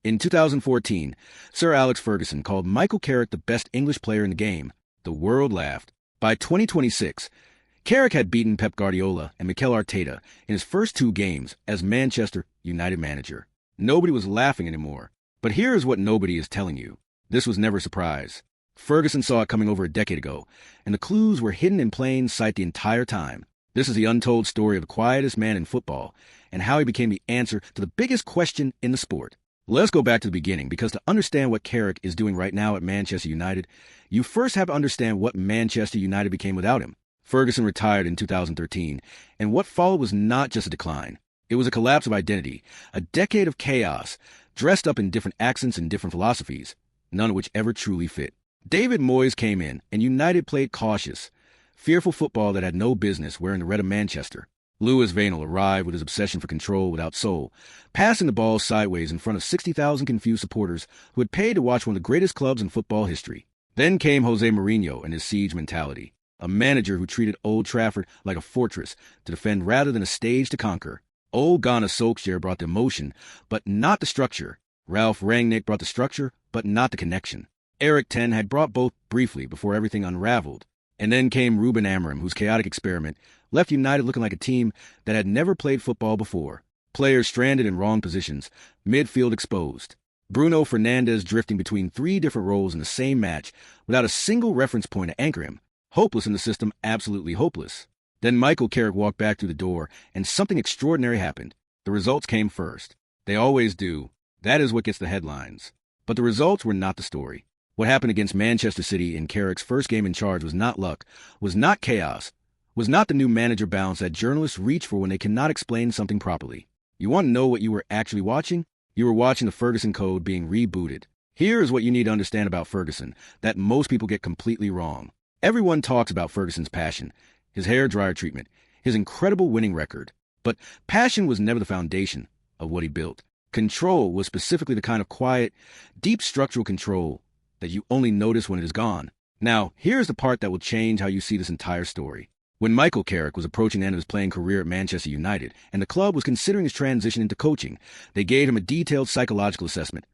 In 2014, Sir Alex Ferguson called Michael Carrick the best English player in the game. The world laughed. By 2026, Carrick had beaten Pep Guardiola and Mikel Arteta in his first 2 games as Manchester United manager. Nobody was laughing anymore. But here is what nobody is telling you. This was never a surprise. Ferguson saw it coming over a decade ago, and the clues were hidden in plain sight the entire time. This is the untold story of the quietest man in football and how he became the answer to the biggest question in the sport. Let's go back to the beginning, because to understand what Carrick is doing right now at Manchester United, you first have to understand what Manchester United became without him. Ferguson retired in 2013, and what followed was not just a decline. It was a collapse of identity, a decade of chaos, dressed up in different accents and different philosophies, none of which ever truly fit. David Moyes came in, and United played cautious, fearful football that had no business wearing the red of Manchester. Louis van Gaal arrived with his obsession for control without soul, passing the ball sideways in front of 60,000 confused supporters who had paid to watch one of the greatest clubs in football history. Then came Jose Mourinho and his siege mentality, a manager who treated Old Trafford like a fortress to defend rather than a stage to conquer. Ole Gunnar Solskjaer brought the emotion, but not the structure. Ralph Rangnick brought the structure, but not the connection. Erik ten had brought both briefly before everything unraveled. And then came Ruben Amorim, whose chaotic experiment left United looking like a team that had never played football before. Players stranded in wrong positions, midfield exposed. Bruno Fernandes drifting between 3 different roles in the same match without a single reference point to anchor him. Hopeless in the system, absolutely hopeless. Then Michael Carrick walked back through the door, and something extraordinary happened. The results came first. They always do. That is what gets the headlines. But the results were not the story. What happened against Manchester City in Carrick's first game in charge was not luck, was not chaos, was not the new manager bounce that journalists reach for when they cannot explain something properly. You want to know what you were actually watching? You were watching the Ferguson code being rebooted. Here is what you need to understand about Ferguson that most people get completely wrong. Everyone talks about Ferguson's passion, his hairdryer treatment, his incredible winning record. But passion was never the foundation of what he built. Control was specifically the kind of quiet, deep structural control that you only notice when it is gone. Now, here's the part that will change how you see this entire story. When Michael Carrick was approaching the end of his playing career at Manchester United, and the club was considering his transition into coaching, they gave him a detailed psychological assessment,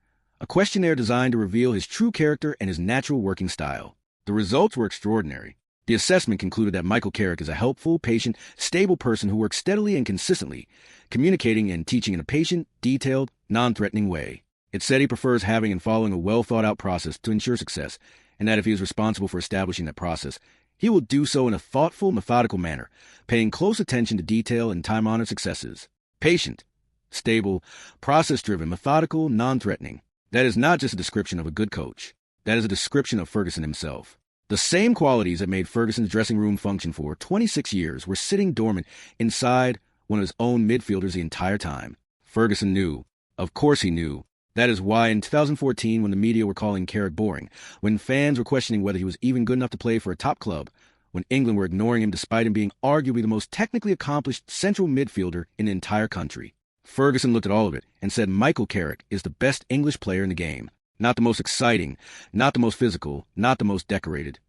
a questionnaire designed to reveal his true character and his natural working style. The results were extraordinary. The assessment concluded that Michael Carrick is a helpful, patient, stable person who works steadily and consistently, communicating and teaching in a patient, detailed, non-threatening way. It said he prefers having and following a well-thought-out process to ensure success, and that if he is responsible for establishing that process, he will do so in a thoughtful, methodical manner, paying close attention to detail and time-honored successes. Patient, stable, process-driven, methodical, non-threatening. That is not just a description of a good coach. That is a description of Ferguson himself. The same qualities that made Ferguson's dressing room function for 26 years were sitting dormant inside one of his own midfielders the entire time. Ferguson knew. Of course he knew. That is why in 2014, when the media were calling Carrick boring, when fans were questioning whether he was even good enough to play for a top club, when England were ignoring him despite him being arguably the most technically accomplished central midfielder in the entire country, Ferguson looked at all of it and said Michael Carrick is the best English player in the game. Not the most exciting, not the most physical, not the most decorated.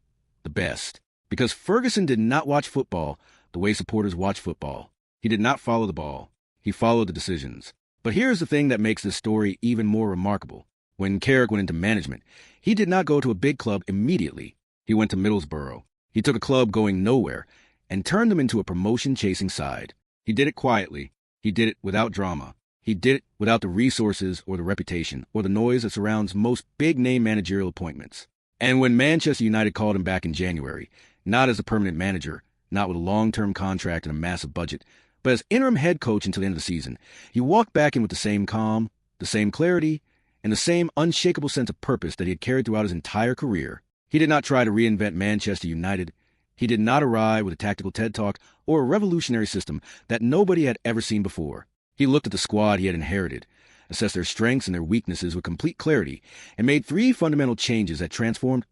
The best. Because Ferguson did not watch football the way supporters watch football. He did not follow the ball. He followed the decisions. But here's the thing that makes this story even more remarkable. When Carrick went into management, he did not go to a big club immediately. He went to Middlesbrough. He took a club going nowhere and turned them into a promotion-chasing side. He did it quietly. He did it without drama. He did it without the resources or the reputation or the noise that surrounds most big-name managerial appointments. And when Manchester United called him back in January, not as a permanent manager, not with a long-term contract and a massive budget, but as interim head coach until the end of the season, he walked back in with the same calm, the same clarity, and the same unshakable sense of purpose that he had carried throughout his entire career. He did not try to reinvent Manchester United. He did not arrive with a tactical TED Talk or a revolutionary system that nobody had ever seen before. He looked at the squad he had inherited, assessed their strengths and their weaknesses with complete clarity, and made 3 fundamental changes that transformed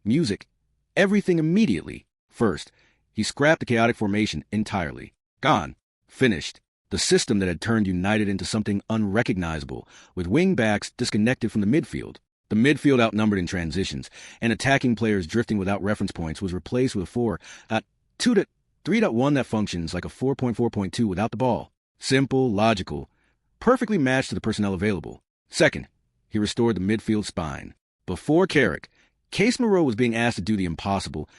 everything immediately. First, he scrapped the chaotic formation entirely. Gone. Finished. The system that had turned United into something unrecognizable, with wing-backs disconnected from the midfield. The midfield outnumbered in transitions, and attacking players drifting without reference points was replaced with a 3.1 that functions like a 4.4.2 without the ball. Simple, logical, perfectly matched to the personnel available. Second, he restored the midfield spine. Before Carrick, Case Moreau was being asked to do the impossible,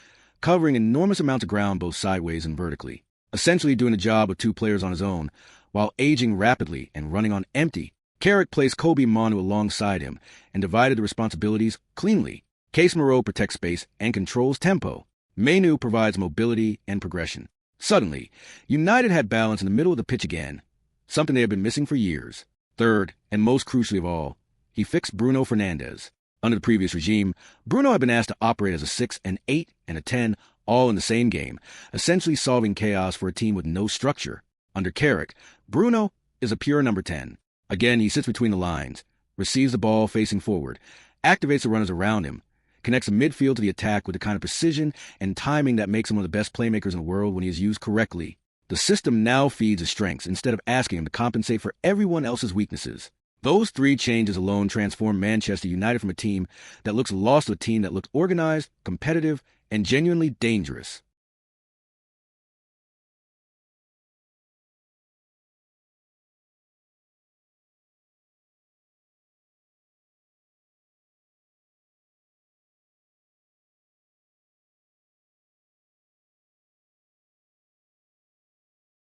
covering enormous amounts of ground both sideways and vertically, essentially doing the job of two players on his own, while aging rapidly and running on empty. Carrick placed Kobe Manu alongside him and divided the responsibilities cleanly. Case Moreau protects space and controls tempo. Manu provides mobility and progression. Suddenly, United had balance in the middle of the pitch again, something they had been missing for years. Third, and most crucially of all, he fixed Bruno Fernandes. Under the previous regime, Bruno had been asked to operate as a 6, an 8, and a 10, all in the same game, essentially solving chaos for a team with no structure. Under Carrick, Bruno is a pure number 10. Again, he sits between the lines, receives the ball facing forward, activates the runners around him, connects the midfield to the attack with the kind of precision and timing that makes him one of the best playmakers in the world when he is used correctly. The system now feeds his strengths instead of asking him to compensate for everyone else's weaknesses. Those three changes alone transformed Manchester United from a team that looks lost to a team that looked organized, competitive, and genuinely dangerous.